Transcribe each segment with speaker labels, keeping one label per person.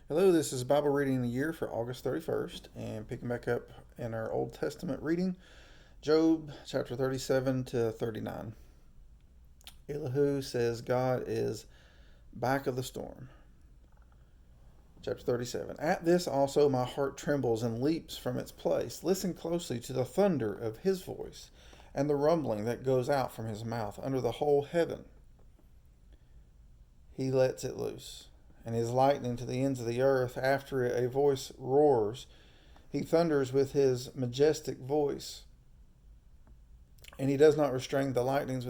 Speaker 1: Hello, this is Bible Reading of the Year for August 31st, and picking back up in our Old Testament reading, Job chapter 37 to 39. Elihu says God is back of the storm. Chapter 37. At this also my heart trembles and leaps from its place. Listen closely to the thunder of his voice and the rumbling that goes out from his mouth under the whole heaven. He lets it loose, and his lightning to the ends of the earth. After it, a voice roars. He thunders with his majestic voice, and he does not restrain the lightnings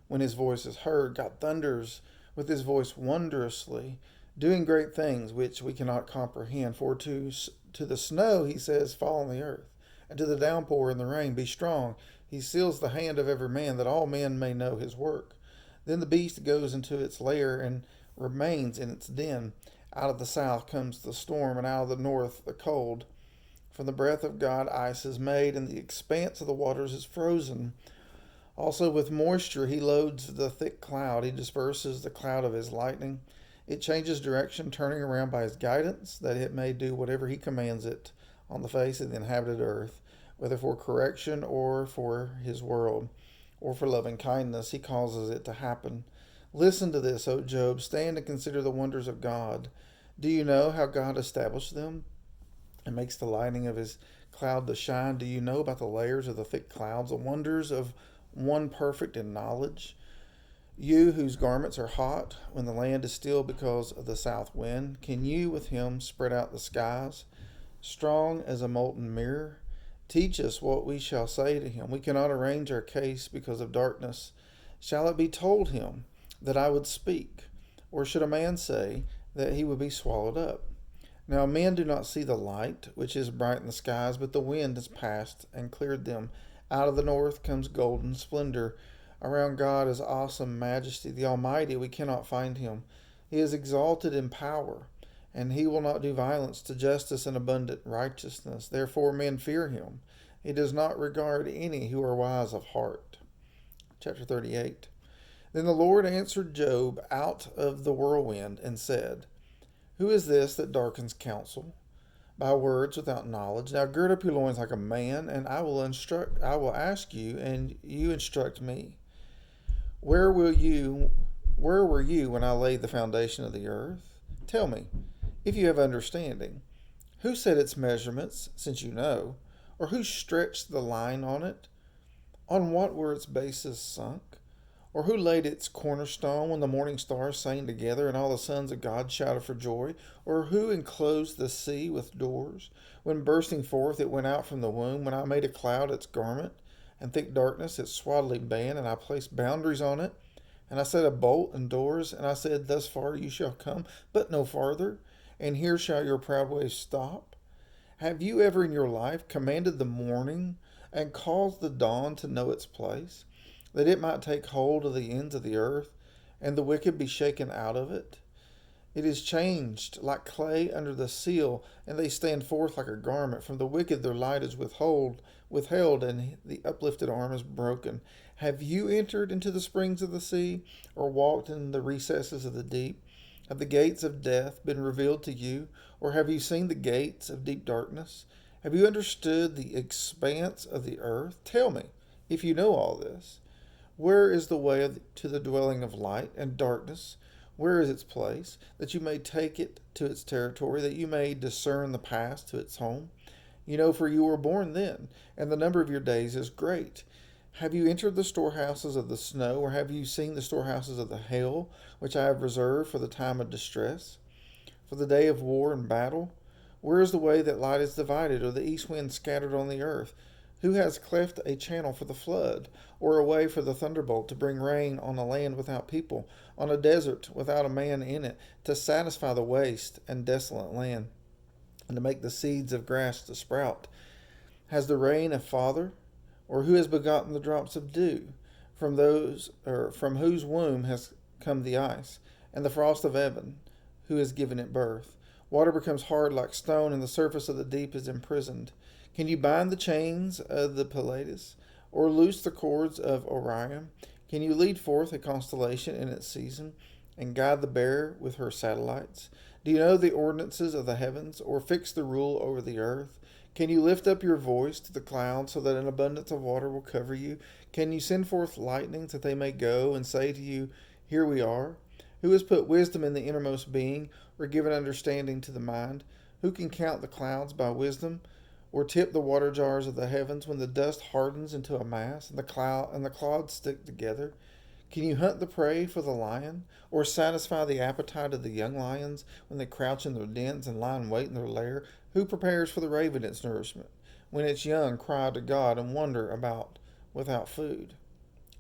Speaker 1: when his voice is heard. God thunders with his voice wondrously, doing great things which we cannot comprehend. For to the snow, he says, fall on the earth, and to the downpour and the rain, be strong. He seals the hand of every man, that all men may know his work. Then the beast goes into its lair and remains in its den. Out of the south comes the storm, and out of the north the cold. From the breath of God ice is made, and the expanse of the waters is frozen. Also with moisture he loads the thick cloud. He disperses the cloud of his lightning. It changes direction, turning around by his guidance, that it may do whatever he commands it on the face of the inhabited earth, whether for correction or for his world, or for loving kindness, he causes it to happen. Listen to this, O Job. Stand and consider the wonders of God. Do you know how God established them and makes the lightning of his cloud to shine? Do you know about the layers of the thick clouds, the wonders of one perfect in knowledge? You whose garments are hot when the land is still because of the south wind, can you with him spread out the skies, strong as a molten mirror? Teach us what we shall say to him. We cannot arrange our case because of darkness. Shall it be told him that I would speak? Or should a man say that he would be swallowed up? Now men do not see the light, which is bright in the skies, but the wind has passed and cleared them. Out of the north comes golden splendor. Around God is awesome majesty. The Almighty, we cannot find him. He is exalted in power, and he will not do violence to justice and abundant righteousness. Therefore men fear him. He does not regard any who are wise of heart. Chapter 38. Then the Lord answered Job out of the whirlwind and said, who is this that darkens counsel by words without knowledge? Now gird up your loins like a man, and I will ask you, and you instruct me. Where were you when I laid the foundation of the earth? Tell me, if you have understanding. Who set its measurements, since you know? Or who stretched the line on it? On what were its bases sunk? Or who laid its cornerstone when the morning stars sang together and all the sons of God shouted for joy? Or who enclosed the sea with doors? When bursting forth it went out from the womb, when I made a cloud its garment, and thick darkness its swaddling band, and I placed boundaries on it, and I set a bolt and doors, and I said, thus far you shall come, but no farther, and here shall your proud ways stop. Have you ever in your life commanded the morning and caused the dawn to know its place, that it might take hold of the ends of the earth, and the wicked be shaken out of it? It is changed like clay under the seal, and they stand forth like a garment. From the wicked their light is withheld, and the uplifted arm is broken. Have you entered into the springs of the sea, or walked in the recesses of the deep? Have the gates of death been revealed to you, or have you seen the gates of deep darkness? Have you understood the expanse of the earth? Tell me, if you know all this. Where is the way to the dwelling of light and darkness? Where is its place, that you may take it to its territory, that you may discern the path to its home? You know, for you were born then, and the number of your days is great. Have you entered the storehouses of the snow, or have you seen the storehouses of the hail, which I have reserved for the time of distress, for the day of war and battle? Where is the way that light is divided, or the east wind scattered on the earth? Who has cleft a channel for the flood, or a way for the thunderbolt to bring rain on a land without people, on a desert without a man in it, to satisfy the waste and desolate land, and to make the seeds of grass to sprout? Has the rain a father, or who has begotten the drops of dew? From whose womb has come the ice, and the frost of heaven? Who has given it birth? Water becomes hard like stone, and the surface of the deep is imprisoned. Can you bind the chains of the Pleiades, or loose the cords of Orion? Can you lead forth a constellation in its season, and guide the bear with her satellites? Do you know the ordinances of the heavens, or fix the rule over the earth? Can you lift up your voice to the clouds so that an abundance of water will cover you? Can you send forth lightnings that they may go and say to you, here we are? Who has put wisdom in the innermost being, or given understanding to the mind? Who can count the clouds by wisdom, or tip the water jars of the heavens when the dust hardens into a mass and the clods stick together? Can you hunt the prey for the lion, or satisfy the appetite of the young lions when they crouch in their dens and lie in wait in their lair? Who prepares for the raven its nourishment, when its young cry to God and wander about without food?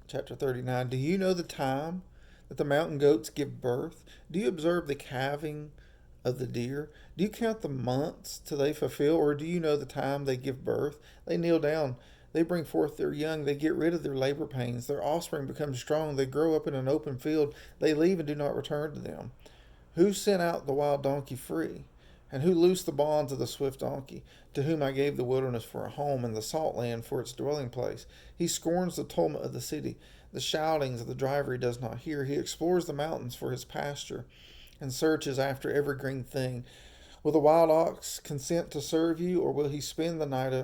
Speaker 1: Chapter 39. Do you know the time that the mountain goats give birth? Do you observe the calving of the deer? Do you count the months till they fulfill, or do you know the time they give birth? They kneel down, they bring forth their young, they get rid of their labor pains, their offspring becomes strong, they grow up in an open field, they leave and do not return to them. Who sent out the wild donkey free? And who loosed the bonds of the swift donkey, to whom I gave the wilderness for a home and the salt land for its dwelling place? He scorns the tumult of the city, the shoutings of the driver he does not hear. He explores the mountains for his pasture and searches after every green thing. Will the wild ox consent to serve you, or will he spend the night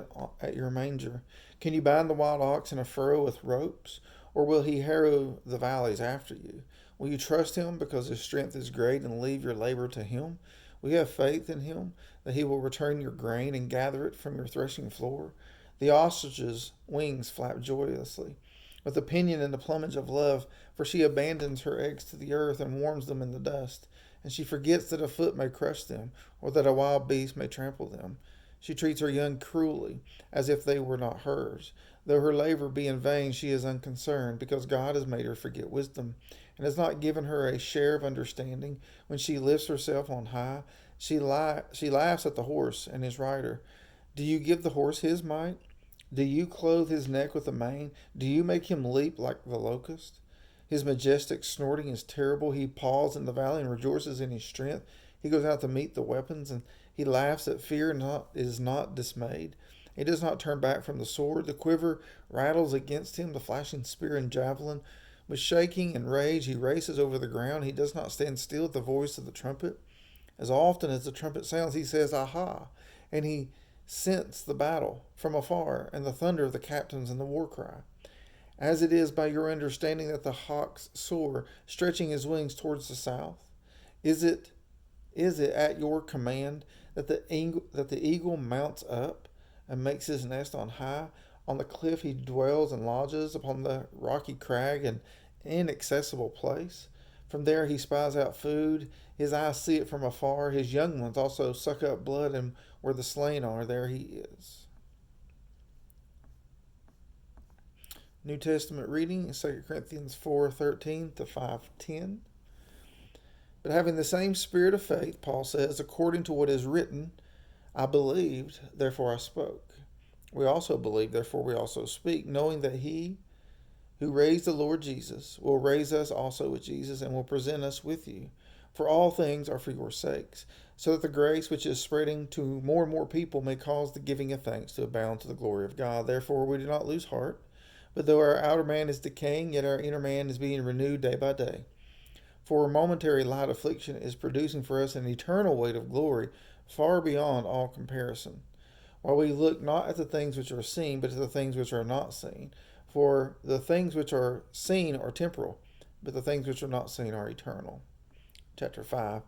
Speaker 1: at your manger? Can you bind the wild ox in a furrow with ropes, or will he harrow the valleys after you? Will you trust him because his strength is great and leave your labor to him? Will you have faith in him that he will return your grain and gather it from your threshing floor? The ostrich's wings flap joyously, with the pinion and the plumage of love, for she abandons her eggs to the earth and warms them in the dust. And she forgets that a foot may crush them, or that a wild beast may trample them. She treats her young cruelly, as if they were not hers. Though her labor be in vain, she is unconcerned, because God has made her forget wisdom, and has not given her a share of understanding. When she lifts herself on high, she laughs at the horse and his rider. Do you give the horse his might? Do you clothe his neck with a mane? Do you make him leap like the locust? His majestic snorting is terrible. He paws in the valley and rejoices in his strength. He goes out to meet the weapons, and he laughs at fear and is not dismayed. He does not turn back from the sword. The quiver rattles against him, the flashing spear and javelin. With shaking and rage he races over the ground. He does not stand still at the voice of the trumpet. As often as the trumpet sounds, he says, Aha! And he scents the battle from afar, and the thunder of the captains and the war cry. As it is by your understanding that the hawks soar, stretching his wings towards the south? Is it at your command that the eagle mounts up and makes his nest on high? On the cliff he dwells and lodges, upon the rocky crag and inaccessible place. From there he spies out food. His eyes see it from afar. His young ones also suck up blood, and where the slain are, there he is. New Testament reading is 2 Corinthians 4:13 to 5:10. But having the same spirit of faith, Paul says, according to what is written, I believed, therefore I spoke. We also believe, therefore we also speak, knowing that he who raised the Lord Jesus will raise us also with Jesus and will present us with you. For all things are for your sakes, so that the grace which is spreading to more and more people may cause the giving of thanks to abound to the glory of God. Therefore we do not lose heart. But though our outer man is decaying, yet our inner man is being renewed day by day. For a momentary light affliction is producing for us an eternal weight of glory far beyond all comparison. While we look not at the things which are seen, but at the things which are not seen. For the things which are seen are temporal, but the things which are not seen are eternal. Chapter 5.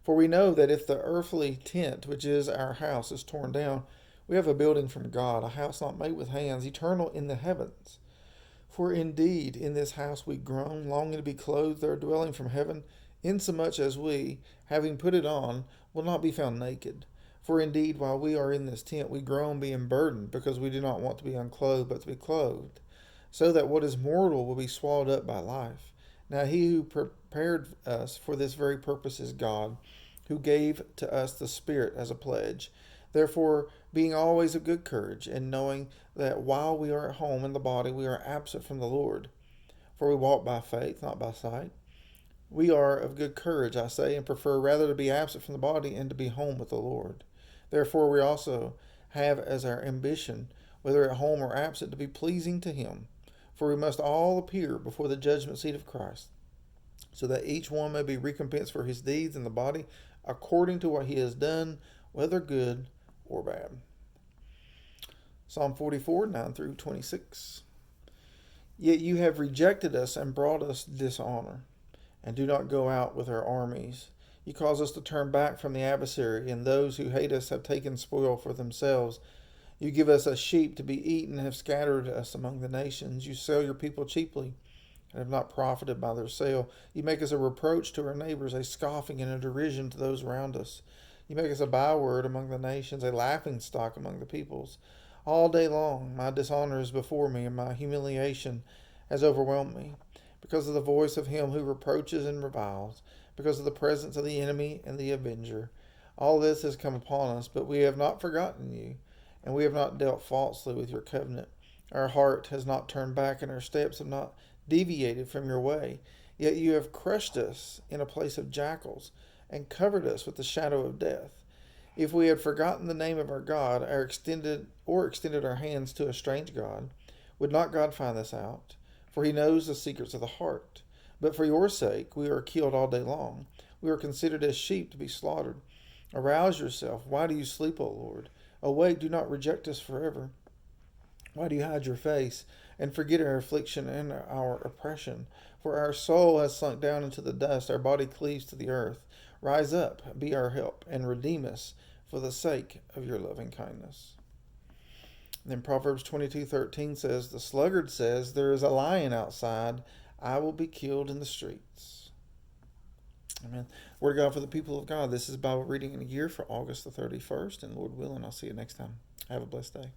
Speaker 1: For we know that if the earthly tent, which is our house, is torn down, we have a building from God, a house not made with hands, eternal in the heavens. For indeed in this house we groan, longing to be clothed, our dwelling from heaven, insomuch as we, having put it on, will not be found naked. For indeed, while we are in this tent, we groan, being burdened, because we do not want to be unclothed, but to be clothed, so that what is mortal will be swallowed up by life. Now he who prepared us for this very purpose is God, who gave to us the Spirit as a pledge. Therefore, being always of good courage, and knowing that while we are at home in the body, we are absent from the Lord. For we walk by faith, not by sight. We are of good courage, I say, and prefer rather to be absent from the body and to be home with the Lord. Therefore, we also have as our ambition, whether at home or absent, to be pleasing to him. For we must all appear before the judgment seat of Christ, so that each one may be recompensed for his deeds in the body according to what he has done, whether good or bad. Psalm 44, 9 through 26. Yet you have rejected us and brought us dishonor, and do not go out with our armies. You cause us to turn back from the adversary, and those who hate us have taken spoil for themselves. You give us as sheep to be eaten, and have scattered us among the nations. You sell your people cheaply, and have not profited by their sale. You make us a reproach to our neighbors, a scoffing and a derision to those around us. You make us a byword among the nations, a laughing stock among the peoples. All day long my dishonor is before me, and my humiliation has overwhelmed me, because of the voice of him who reproaches and reviles, because of the presence of the enemy and the avenger. All this has come upon us, but we have not forgotten you, and we have not dealt falsely with your covenant. Our heart has not turned back, and our steps have not deviated from your way. Yet you have crushed us in a place of jackals, and covered us with the shadow of death. If we had forgotten the name of our God, extended our hands to a strange God, would not God find this out? For he knows the secrets of the heart. But for your sake we are killed all day long. We are considered as sheep to be slaughtered. Arouse yourself. Why do you sleep, O Lord? Awake, do not reject us forever. Why do you hide your face and forget our affliction and our oppression? For our soul has sunk down into the dust, our body cleaves to the earth. Rise up, be our help, and redeem us for the sake of your loving kindness. And then Proverbs 22:13 says, the sluggard says, there is a lion outside, I will be killed in the streets. Amen. Word of God for the people of God. This is Bible Reading in a Year for August the 31st, and Lord willing, I'll see you next time. Have a blessed day.